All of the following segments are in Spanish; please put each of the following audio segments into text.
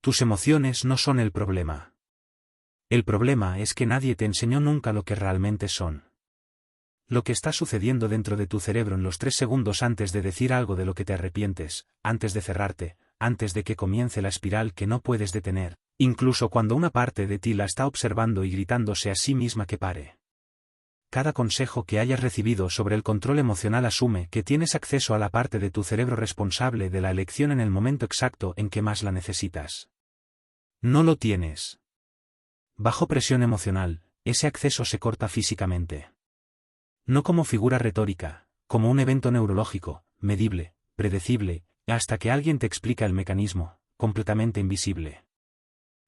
Tus emociones no son el problema. El problema es que nadie te enseñó nunca lo que realmente son. Lo que está sucediendo dentro de tu cerebro en los 3 segundos antes de decir algo de lo que te arrepientes, antes de cerrarte, antes de que comience la espiral que no puedes detener, incluso cuando una parte de ti la está observando y gritándose a sí misma que pare. Cada consejo que hayas recibido sobre el control emocional asume que tienes acceso a la parte de tu cerebro responsable de la elección en el momento exacto en que más la necesitas. No lo tienes. Bajo presión emocional, ese acceso se corta físicamente. No como figura retórica, como un evento neurológico, medible, predecible, hasta que alguien te explica el mecanismo, completamente invisible.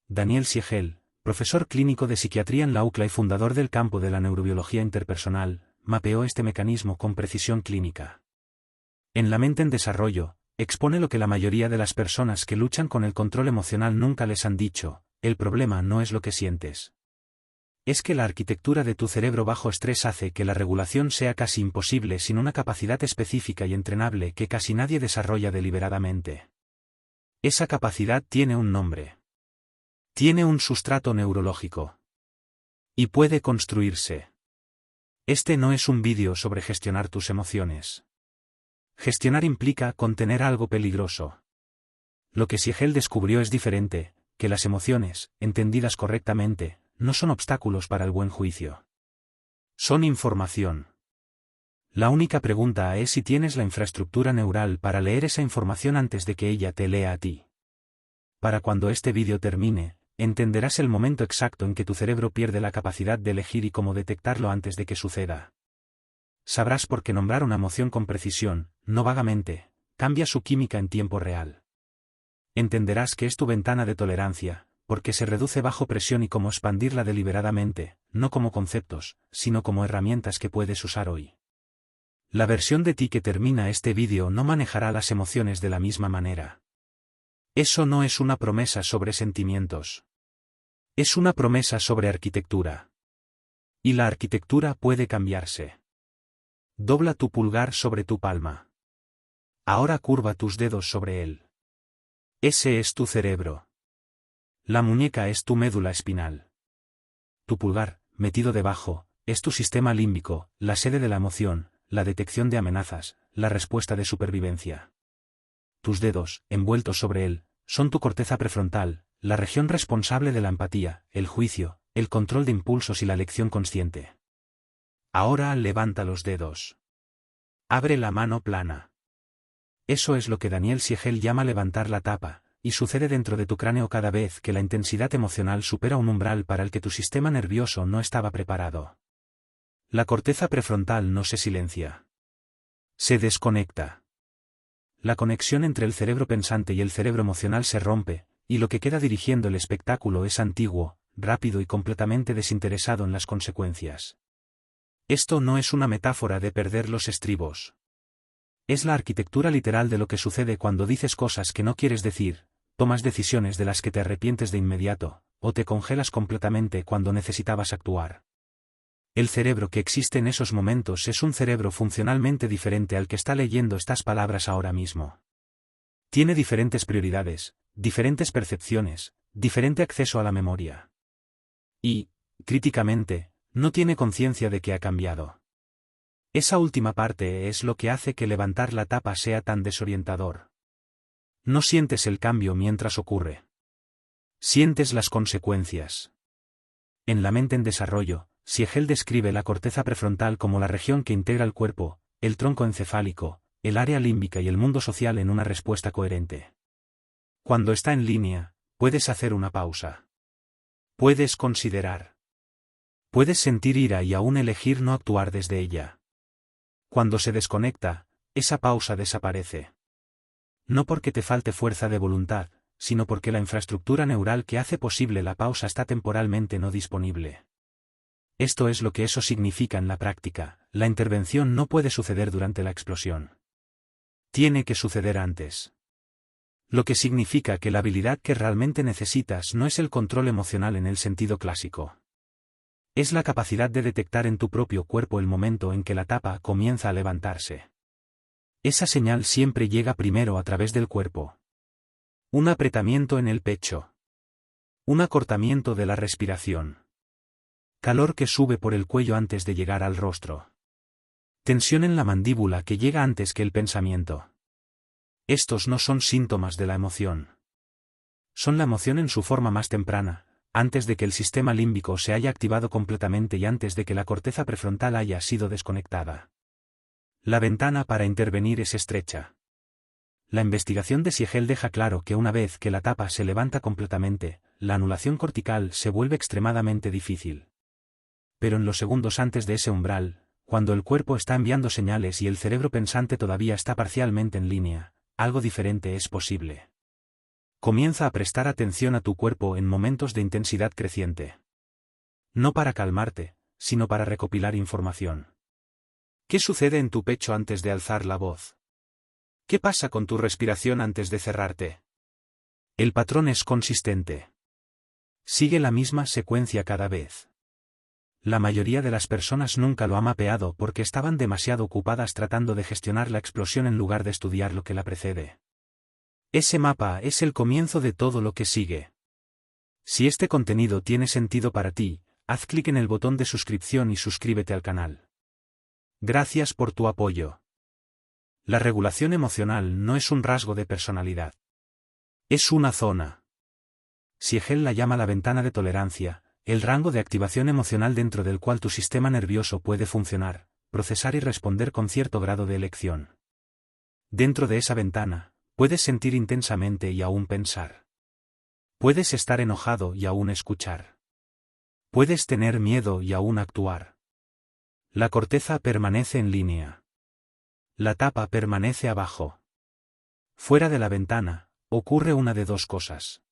Daniel Siegel, profesor clínico de psiquiatría en la UCLA y fundador del campo de la neurobiología interpersonal, mapeó este mecanismo con precisión clínica. En La mente en desarrollo, expone lo que la mayoría de las personas que luchan con el control emocional nunca les han dicho: el problema no es lo que sientes. Es que la arquitectura de tu cerebro bajo estrés hace que la regulación sea casi imposible sin una capacidad específica y entrenable que casi nadie desarrolla deliberadamente. Esa capacidad tiene un nombre. Tiene un sustrato neurológico. Y puede construirse. Este no es un vídeo sobre gestionar tus emociones. Gestionar implica contener algo peligroso. Lo que Siegel descubrió es diferente, que las emociones, entendidas correctamente, no son obstáculos para el buen juicio. Son información. La única pregunta es si tienes la infraestructura neural para leer esa información antes de que ella te lea a ti. Para cuando este vídeo termine, entenderás el momento exacto en que tu cerebro pierde la capacidad de elegir y cómo detectarlo antes de que suceda. Sabrás por qué nombrar una emoción con precisión, no vagamente, cambia su química en tiempo real. Entenderás que es tu ventana de tolerancia, porque se reduce bajo presión y cómo expandirla deliberadamente, no como conceptos, sino como herramientas que puedes usar hoy. La versión de ti que termina este vídeo no manejará las emociones de la misma manera. Eso no es una promesa sobre sentimientos. Es una promesa sobre arquitectura. Y la arquitectura puede cambiarse. Dobla tu pulgar sobre tu palma. Ahora curva tus dedos sobre él. Ese es tu cerebro. La muñeca es tu médula espinal. Tu pulgar, metido debajo, es tu sistema límbico, la sede de la emoción, la detección de amenazas, la respuesta de supervivencia. Tus dedos, envueltos sobre él, son tu corteza prefrontal, la región responsable de la empatía, el juicio, el control de impulsos y la elección consciente. Ahora levanta los dedos. Abre la mano plana. Eso es lo que Daniel Siegel llama levantar la tapa, y sucede dentro de tu cráneo cada vez que la intensidad emocional supera un umbral para el que tu sistema nervioso no estaba preparado. La corteza prefrontal no se silencia. Se desconecta. La conexión entre el cerebro pensante y el cerebro emocional se rompe, y lo que queda dirigiendo el espectáculo es antiguo, rápido y completamente desinteresado en las consecuencias. Esto no es una metáfora de perder los estribos. Es la arquitectura literal de lo que sucede cuando dices cosas que no quieres decir, tomas decisiones de las que te arrepientes de inmediato, o te congelas completamente cuando necesitabas actuar. El cerebro que existe en esos momentos es un cerebro funcionalmente diferente al que está leyendo estas palabras ahora mismo. Tiene diferentes prioridades, diferentes percepciones, diferente acceso a la memoria. Y, críticamente, no tiene conciencia de que ha cambiado. Esa última parte es lo que hace que levantar la tapa sea tan desorientador. No sientes el cambio mientras ocurre. Sientes las consecuencias. En La mente en desarrollo, Siegel describe la corteza prefrontal como la región que integra el cuerpo, el tronco encefálico, el área límbica y el mundo social en una respuesta coherente. Cuando está en línea, puedes hacer una pausa. Puedes considerar. Puedes sentir ira y aún elegir no actuar desde ella. Cuando se desconecta, esa pausa desaparece. No porque te falte fuerza de voluntad, sino porque la infraestructura neural que hace posible la pausa está temporalmente no disponible. Esto es lo que eso significa en la práctica: la intervención no puede suceder durante la explosión. Tiene que suceder antes. Lo que significa que la habilidad que realmente necesitas no es el control emocional en el sentido clásico. Es la capacidad de detectar en tu propio cuerpo el momento en que la tapa comienza a levantarse. Esa señal siempre llega primero a través del cuerpo. Un apretamiento en el pecho. Un acortamiento de la respiración. Calor que sube por el cuello antes de llegar al rostro. Tensión en la mandíbula que llega antes que el pensamiento. Estos no son síntomas de la emoción. Son la emoción en su forma más temprana, antes de que el sistema límbico se haya activado completamente y antes de que la corteza prefrontal haya sido desconectada. La ventana para intervenir es estrecha. La investigación de Siegel deja claro que una vez que la tapa se levanta completamente, la anulación cortical se vuelve extremadamente difícil. Pero en los segundos antes de ese umbral, cuando el cuerpo está enviando señales y el cerebro pensante todavía está parcialmente en línea, algo diferente es posible. Comienza a prestar atención a tu cuerpo en momentos de intensidad creciente. No para calmarte, sino para recopilar información. ¿Qué sucede en tu pecho antes de alzar la voz? ¿Qué pasa con tu respiración antes de cerrarte? El patrón es consistente. Sigue la misma secuencia cada vez. La mayoría de las personas nunca lo ha mapeado porque estaban demasiado ocupadas tratando de gestionar la explosión en lugar de estudiar lo que la precede. Ese mapa es el comienzo de todo lo que sigue. Si este contenido tiene sentido para ti, haz clic en el botón de suscripción y suscríbete al canal. Gracias por tu apoyo. La regulación emocional no es un rasgo de personalidad. Es una zona. Siegel la llama la ventana de tolerancia, el rango de activación emocional dentro del cual tu sistema nervioso puede funcionar, procesar y responder con cierto grado de elección. Dentro de esa ventana, puedes sentir intensamente y aún pensar. Puedes estar enojado y aún escuchar. Puedes tener miedo y aún actuar. La corteza permanece en línea. La tapa permanece abajo. Fuera de la ventana, ocurre una de dos cosas.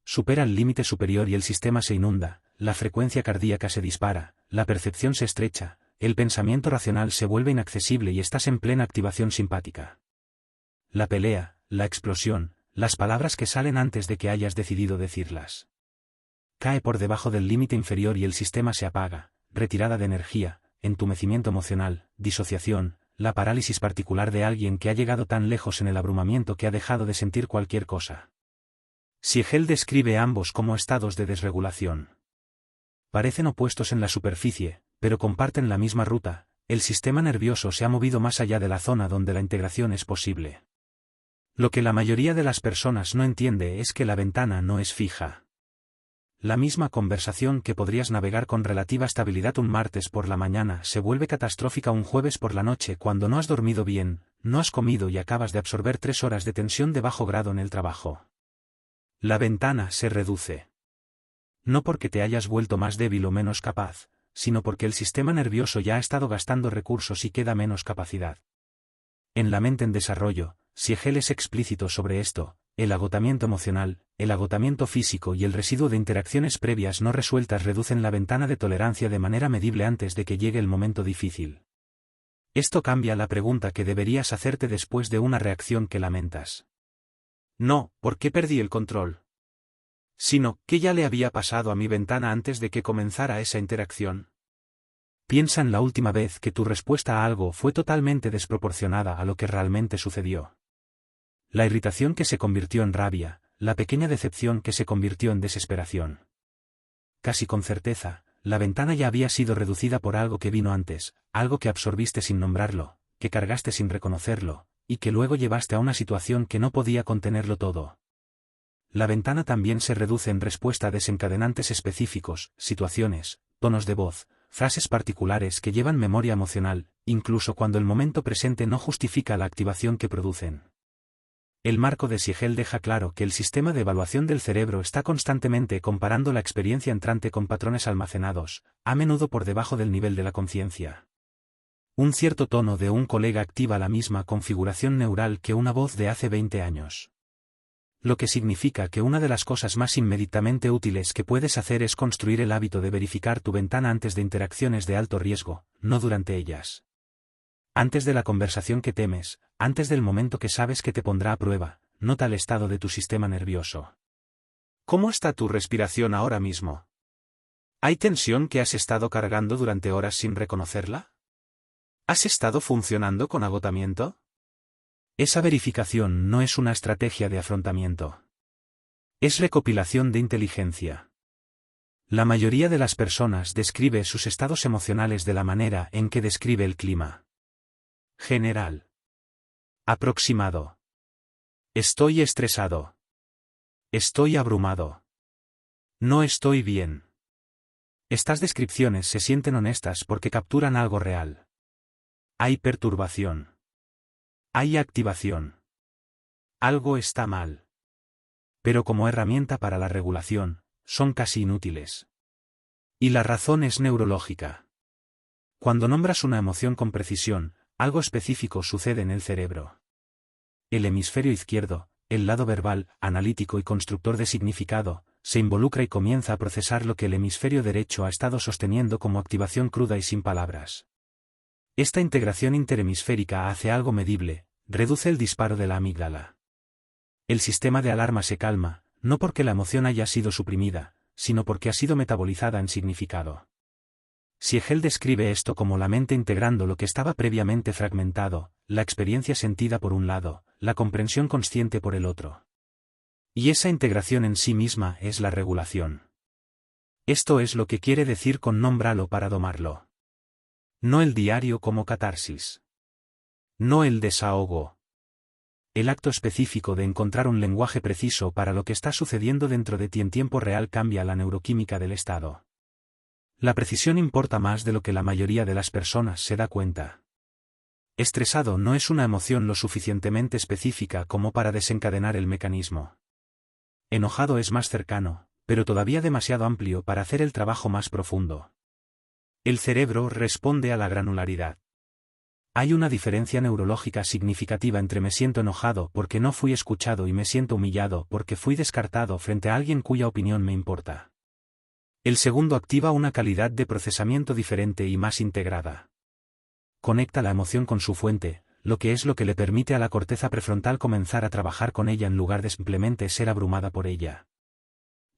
Supera el límite superior y el sistema se inunda, la frecuencia cardíaca se dispara, la percepción se estrecha, el pensamiento racional se vuelve inaccesible y estás en plena activación simpática. La pelea, la explosión, las palabras que salen antes de que hayas decidido decirlas. Cae por debajo del límite inferior y el sistema se apaga, retirada de energía, entumecimiento emocional, disociación, la parálisis particular de alguien que ha llegado tan lejos en el abrumamiento que ha dejado de sentir cualquier cosa. Siegel describe ambos como estados de desregulación. Parecen opuestos en la superficie, pero comparten la misma ruta, el sistema nervioso se ha movido más allá de la zona donde la integración es posible. Lo que la mayoría de las personas no entiende es que la ventana no es fija. La misma conversación que podrías navegar con relativa estabilidad un martes por la mañana se vuelve catastrófica un jueves por la noche cuando no has dormido bien, no has comido y acabas de absorber 3 horas de tensión de bajo grado en el trabajo. La ventana se reduce. No porque te hayas vuelto más débil o menos capaz, sino porque el sistema nervioso ya ha estado gastando recursos y queda menos capacidad. En La mente en desarrollo, Siegel es explícito sobre esto: el agotamiento emocional, el agotamiento físico y el residuo de interacciones previas no resueltas reducen la ventana de tolerancia de manera medible antes de que llegue el momento difícil. Esto cambia la pregunta que deberías hacerte después de una reacción que lamentas. No, ¿por qué perdí el control? Sino, ¿qué ya le había pasado a mi ventana antes de que comenzara esa interacción? Piensa en la última vez que tu respuesta a algo fue totalmente desproporcionada a lo que realmente sucedió. La irritación que se convirtió en rabia, la pequeña decepción que se convirtió en desesperación. Casi con certeza, la ventana ya había sido reducida por algo que vino antes, algo que absorbiste sin nombrarlo, que cargaste sin reconocerlo, y que luego llevaste a una situación que no podía contenerlo todo. La ventana también se reduce en respuesta a desencadenantes específicos, situaciones, tonos de voz, frases particulares que llevan memoria emocional, incluso cuando el momento presente no justifica la activación que producen. El marco de Siegel deja claro que el sistema de evaluación del cerebro está constantemente comparando la experiencia entrante con patrones almacenados, a menudo por debajo del nivel de la conciencia. Un cierto tono de un colega activa la misma configuración neural que una voz de hace 20 años. Lo que significa que una de las cosas más inmediatamente útiles que puedes hacer es construir el hábito de verificar tu ventana antes de interacciones de alto riesgo, no durante ellas. Antes de la conversación que temes, antes del momento que sabes que te pondrá a prueba, nota el estado de tu sistema nervioso. ¿Cómo está tu respiración ahora mismo? ¿Hay tensión que has estado cargando durante horas sin reconocerla? ¿Has estado funcionando con agotamiento? Esa verificación no es una estrategia de afrontamiento. Es recopilación de inteligencia. La mayoría de las personas describe sus estados emocionales de la manera en que describe el clima. General. Aproximado. Estoy estresado. Estoy abrumado. No estoy bien. Estas descripciones se sienten honestas porque capturan algo real. Hay perturbación. Hay activación. Algo está mal. Pero como herramienta para la regulación, son casi inútiles. Y la razón es neurológica. Cuando nombras una emoción con precisión, algo específico sucede en el cerebro. El hemisferio izquierdo, el lado verbal, analítico y constructor de significado, se involucra y comienza a procesar lo que el hemisferio derecho ha estado sosteniendo como activación cruda y sin palabras. Esta integración interhemisférica hace algo medible, reduce el disparo de la amígdala. El sistema de alarma se calma, no porque la emoción haya sido suprimida, sino porque ha sido metabolizada en significado. Siegel describe esto como la mente integrando lo que estaba previamente fragmentado, la experiencia sentida por un lado, la comprensión consciente por el otro. Y esa integración en sí misma es la regulación. Esto es lo que quiere decir con nómbralo para domarlo. No el diario como catarsis. No el desahogo. El acto específico de encontrar un lenguaje preciso para lo que está sucediendo dentro de ti en tiempo real cambia la neuroquímica del estado. La precisión importa más de lo que la mayoría de las personas se da cuenta. Estresado no es una emoción lo suficientemente específica como para desencadenar el mecanismo. Enojado es más cercano, pero todavía demasiado amplio para hacer el trabajo más profundo. El cerebro responde a la granularidad. Hay una diferencia neurológica significativa entre me siento enojado porque no fui escuchado y me siento humillado porque fui descartado frente a alguien cuya opinión me importa. El segundo activa una calidad de procesamiento diferente y más integrada. Conecta la emoción con su fuente, lo que le permite a la corteza prefrontal comenzar a trabajar con ella en lugar de simplemente ser abrumada por ella.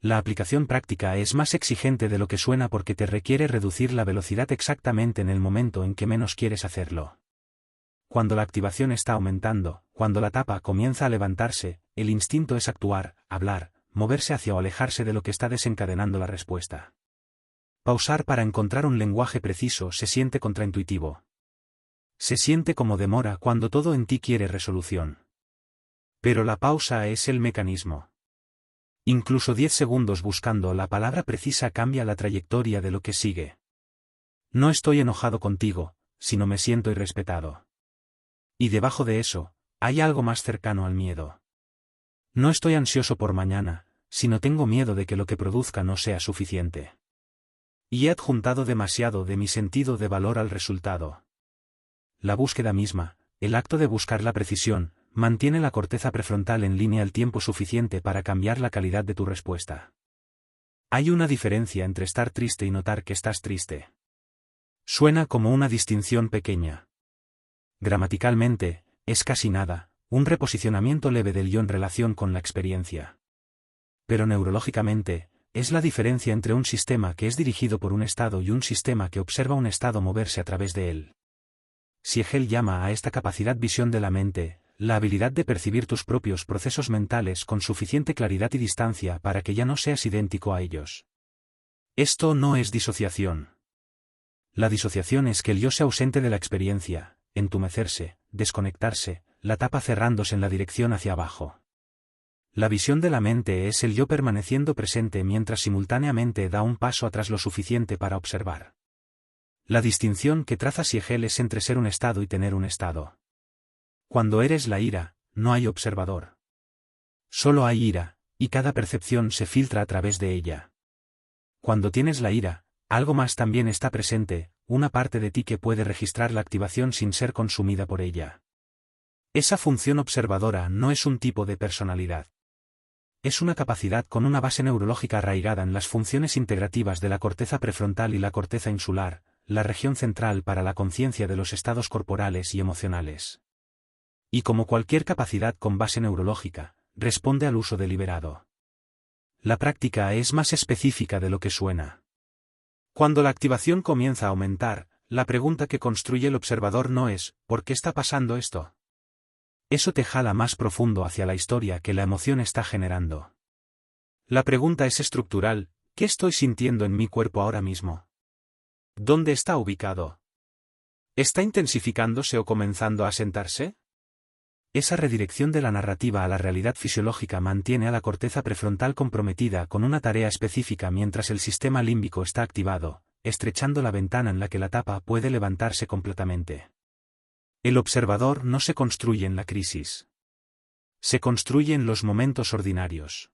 La aplicación práctica es más exigente de lo que suena porque te requiere reducir la velocidad exactamente en el momento en que menos quieres hacerlo. Cuando la activación está aumentando, cuando la tapa comienza a levantarse, el instinto es actuar, hablar, moverse hacia o alejarse de lo que está desencadenando la respuesta. Pausar para encontrar un lenguaje preciso se siente contraintuitivo. Se siente como demora cuando todo en ti quiere resolución. Pero la pausa es el mecanismo. Incluso 10 segundos buscando la palabra precisa cambia la trayectoria de lo que sigue. No estoy enojado contigo, sino me siento irrespetado. Y debajo de eso, hay algo más cercano al miedo. No estoy ansioso por mañana, sino tengo miedo de que lo que produzca no sea suficiente. Y he adjuntado demasiado de mi sentido de valor al resultado. La búsqueda misma, el acto de buscar la precisión, mantiene la corteza prefrontal en línea el tiempo suficiente para cambiar la calidad de tu respuesta. Hay una diferencia entre estar triste y notar que estás triste. Suena como una distinción pequeña. Gramaticalmente, es casi nada, un reposicionamiento leve del yo en relación con la experiencia. Pero neurológicamente, es la diferencia entre un sistema que es dirigido por un estado y un sistema que observa un estado moverse a través de él. Siegel llama a esta capacidad visión de la mente, la habilidad de percibir tus propios procesos mentales con suficiente claridad y distancia para que ya no seas idéntico a ellos. Esto no es disociación. La disociación es que el yo se ausente de la experiencia, entumecerse, desconectarse, la tapa cerrándose en la dirección hacia abajo. La visión de la mente es el yo permaneciendo presente mientras simultáneamente da un paso atrás lo suficiente para observar. La distinción que traza Siegel es entre ser un estado y tener un estado. Cuando eres la ira, no hay observador. Solo hay ira, y cada percepción se filtra a través de ella. Cuando tienes la ira, algo más también está presente, una parte de ti que puede registrar la activación sin ser consumida por ella. Esa función observadora no es un tipo de personalidad. Es una capacidad con una base neurológica arraigada en las funciones integrativas de la corteza prefrontal y la corteza insular, la región central para la conciencia de los estados corporales y emocionales. Y como cualquier capacidad con base neurológica, responde al uso deliberado. La práctica es más específica de lo que suena. Cuando la activación comienza a aumentar, la pregunta que construye el observador no es, ¿por qué está pasando esto? Eso te jala más profundo hacia la historia que la emoción está generando. La pregunta es estructural: ¿qué estoy sintiendo en mi cuerpo ahora mismo? ¿Dónde está ubicado? ¿Está intensificándose o comenzando a asentarse? Esa redirección de la narrativa a la realidad fisiológica mantiene a la corteza prefrontal comprometida con una tarea específica mientras el sistema límbico está activado, estrechando la ventana en la que la tapa puede levantarse completamente. El observador no se construye en la crisis. Se construye en los momentos ordinarios.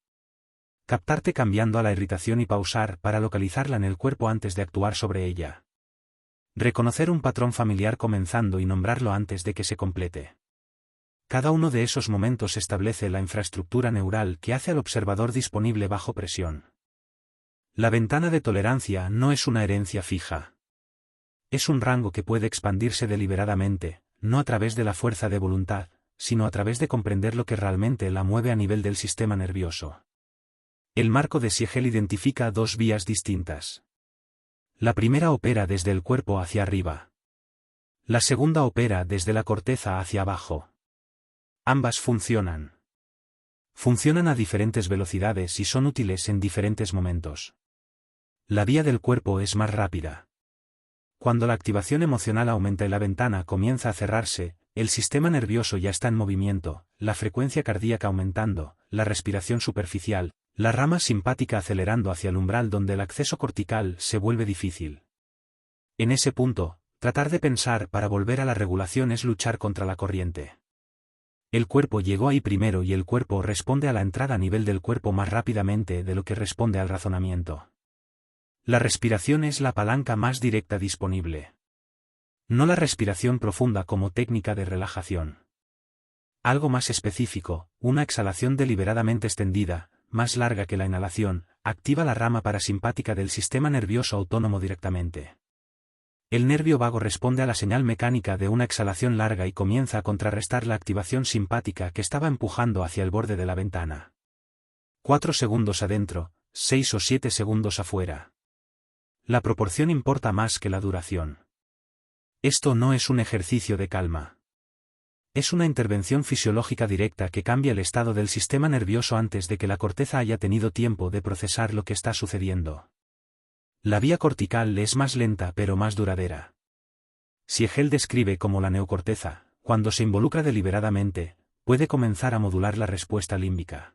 Captarte cambiando a la irritación y pausar para localizarla en el cuerpo antes de actuar sobre ella. Reconocer un patrón familiar comenzando y nombrarlo antes de que se complete. Cada uno de esos momentos establece la infraestructura neural que hace al observador disponible bajo presión. La ventana de tolerancia no es una herencia fija. Es un rango que puede expandirse deliberadamente, no a través de la fuerza de voluntad, sino a través de comprender lo que realmente la mueve a nivel del sistema nervioso. El marco de Siegel identifica dos vías distintas. La primera opera desde el cuerpo hacia arriba. La segunda opera desde la corteza hacia abajo. Ambas funcionan. Funcionan a diferentes velocidades y son útiles en diferentes momentos. La vía del cuerpo es más rápida. Cuando la activación emocional aumenta y la ventana comienza a cerrarse, el sistema nervioso ya está en movimiento, la frecuencia cardíaca aumentando, la respiración superficial, la rama simpática acelerando hacia el umbral donde el acceso cortical se vuelve difícil. En ese punto, tratar de pensar para volver a la regulación es luchar contra la corriente. El cuerpo llegó ahí primero y el cuerpo responde a la entrada a nivel del cuerpo más rápidamente de lo que responde al razonamiento. La respiración es la palanca más directa disponible. No la respiración profunda como técnica de relajación. Algo más específico, una exhalación deliberadamente extendida, más larga que la inhalación, activa la rama parasimpática del sistema nervioso autónomo directamente. El nervio vago responde a la señal mecánica de una exhalación larga y comienza a contrarrestar la activación simpática que estaba empujando hacia el borde de la ventana. 4 segundos adentro, 6 o 7 segundos afuera. La proporción importa más que la duración. Esto no es un ejercicio de calma. Es una intervención fisiológica directa que cambia el estado del sistema nervioso antes de que la corteza haya tenido tiempo de procesar lo que está sucediendo. La vía cortical es más lenta pero más duradera. Siegel describe cómo la neocorteza, cuando se involucra deliberadamente, puede comenzar a modular la respuesta límbica.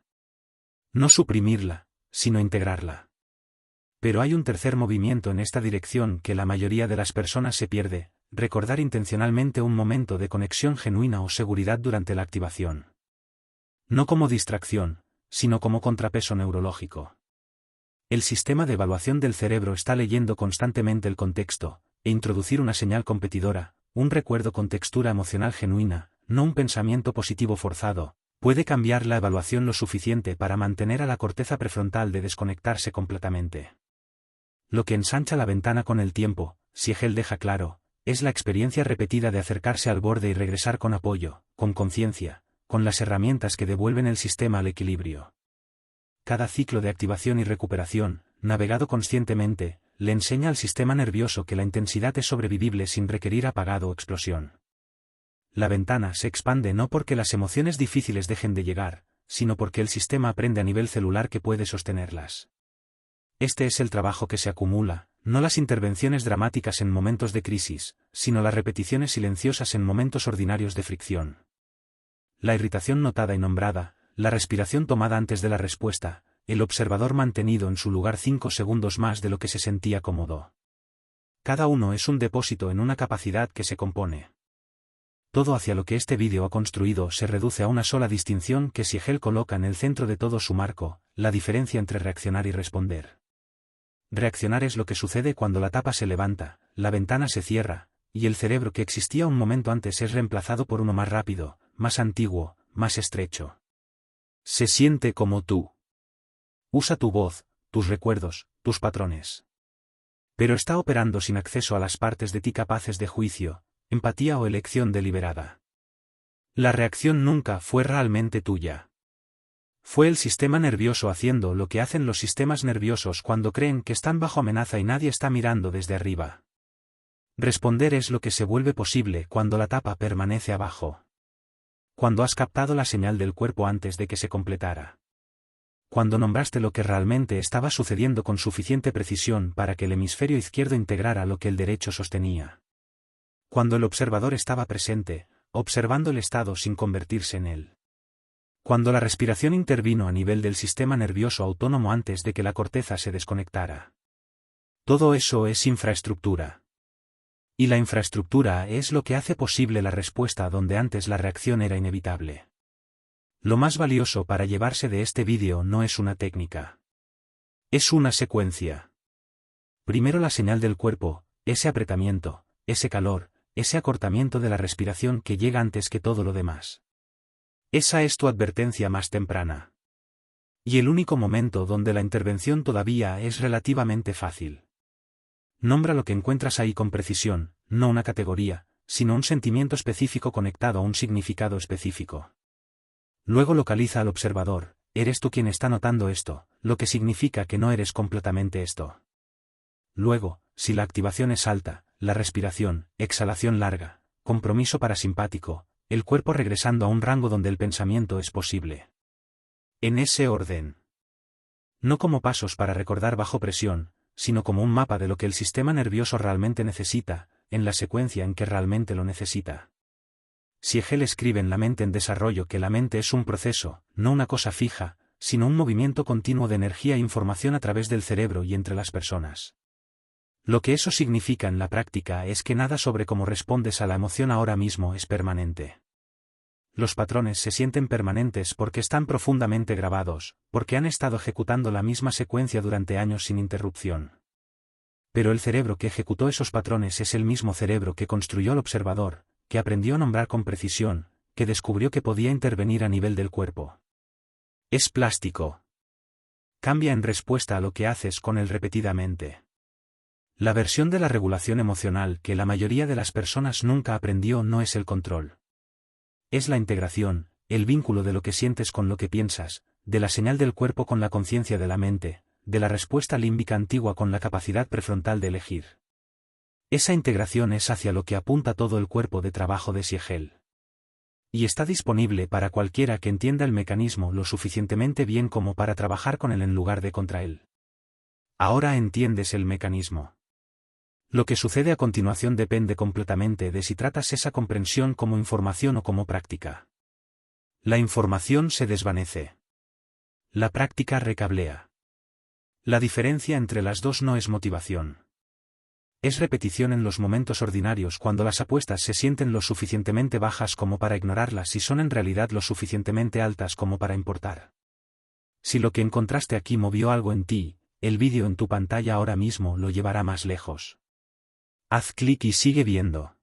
No suprimirla, sino integrarla. Pero hay un tercer movimiento en esta dirección que la mayoría de las personas se pierde: recordar intencionalmente un momento de conexión genuina o seguridad durante la activación. No como distracción, sino como contrapeso neurológico. El sistema de evaluación del cerebro está leyendo constantemente el contexto, e introducir una señal competidora, un recuerdo con textura emocional genuina, no un pensamiento positivo forzado, puede cambiar la evaluación lo suficiente para mantener a la corteza prefrontal de desconectarse completamente. Lo que ensancha la ventana con el tiempo, Siegel deja claro, es la experiencia repetida de acercarse al borde y regresar con apoyo, con conciencia, con las herramientas que devuelven el sistema al equilibrio. Cada ciclo de activación y recuperación, navegado conscientemente, le enseña al sistema nervioso que la intensidad es sobrevivible sin requerir apagado o explosión. La ventana se expande no porque las emociones difíciles dejen de llegar, sino porque el sistema aprende a nivel celular que puede sostenerlas. Este es el trabajo que se acumula, no las intervenciones dramáticas en momentos de crisis, sino las repeticiones silenciosas en momentos ordinarios de fricción. La irritación notada y nombrada, la respiración tomada antes de la respuesta, el observador mantenido en su lugar 5 segundos más de lo que se sentía cómodo. Cada uno es un depósito en una capacidad que se compone. Todo hacia lo que este vídeo ha construido se reduce a una sola distinción que Siegel coloca en el centro de todo su marco: la diferencia entre reaccionar y responder. Reaccionar es lo que sucede cuando la tapa se levanta, la ventana se cierra, y el cerebro que existía un momento antes es reemplazado por uno más rápido, más antiguo, más estrecho. Se siente como tú. Usa tu voz, tus recuerdos, tus patrones. Pero está operando sin acceso a las partes de ti capaces de juicio, empatía o elección deliberada. La reacción nunca fue realmente tuya. Fue el sistema nervioso haciendo lo que hacen los sistemas nerviosos cuando creen que están bajo amenaza y nadie está mirando desde arriba. Responder es lo que se vuelve posible cuando la tapa permanece abajo. Cuando has captado la señal del cuerpo antes de que se completara. Cuando nombraste lo que realmente estaba sucediendo con suficiente precisión para que el hemisferio izquierdo integrara lo que el derecho sostenía. Cuando el observador estaba presente, observando el estado sin convertirse en él. Cuando la respiración intervino a nivel del sistema nervioso autónomo antes de que la corteza se desconectara. Todo eso es infraestructura. Y la infraestructura es lo que hace posible la respuesta donde antes la reacción era inevitable. Lo más valioso para llevarse de este vídeo no es una técnica. Es una secuencia. Primero la señal del cuerpo, ese apretamiento, ese calor, ese acortamiento de la respiración que llega antes que todo lo demás. Esa es tu advertencia más temprana. Y el único momento donde la intervención todavía es relativamente fácil. Nombra lo que encuentras ahí con precisión, no una categoría, sino un sentimiento específico conectado a un significado específico. Luego localiza al observador, eres tú quien está notando esto, lo que significa que no eres completamente esto. Luego, si la activación es alta, la respiración, exhalación larga, compromiso parasimpático, el cuerpo regresando a un rango donde el pensamiento es posible. En ese orden. No como pasos para recordar bajo presión, sino como un mapa de lo que el sistema nervioso realmente necesita, en la secuencia en que realmente lo necesita. Siegel escribe en La mente en desarrollo que la mente es un proceso, no una cosa fija, sino un movimiento continuo de energía e información a través del cerebro y entre las personas. Lo que eso significa en la práctica es que nada sobre cómo respondes a la emoción ahora mismo es permanente. Los patrones se sienten permanentes porque están profundamente grabados, porque han estado ejecutando la misma secuencia durante años sin interrupción. Pero el cerebro que ejecutó esos patrones es el mismo cerebro que construyó al observador, que aprendió a nombrar con precisión, que descubrió que podía intervenir a nivel del cuerpo. Es plástico. Cambia en respuesta a lo que haces con él repetidamente. La versión de la regulación emocional que la mayoría de las personas nunca aprendió no es el control. Es la integración, el vínculo de lo que sientes con lo que piensas, de la señal del cuerpo con la conciencia de la mente, de la respuesta límbica antigua con la capacidad prefrontal de elegir. Esa integración es hacia lo que apunta todo el cuerpo de trabajo de Siegel. Y está disponible para cualquiera que entienda el mecanismo lo suficientemente bien como para trabajar con él en lugar de contra él. Ahora entiendes el mecanismo. Lo que sucede a continuación depende completamente de si tratas esa comprensión como información o como práctica. La información se desvanece. La práctica recablea. La diferencia entre las dos no es motivación. Es repetición en los momentos ordinarios cuando las apuestas se sienten lo suficientemente bajas como para ignorarlas y son en realidad lo suficientemente altas como para importar. Si lo que encontraste aquí movió algo en ti, el vídeo en tu pantalla ahora mismo lo llevará más lejos. Haz clic y sigue viendo.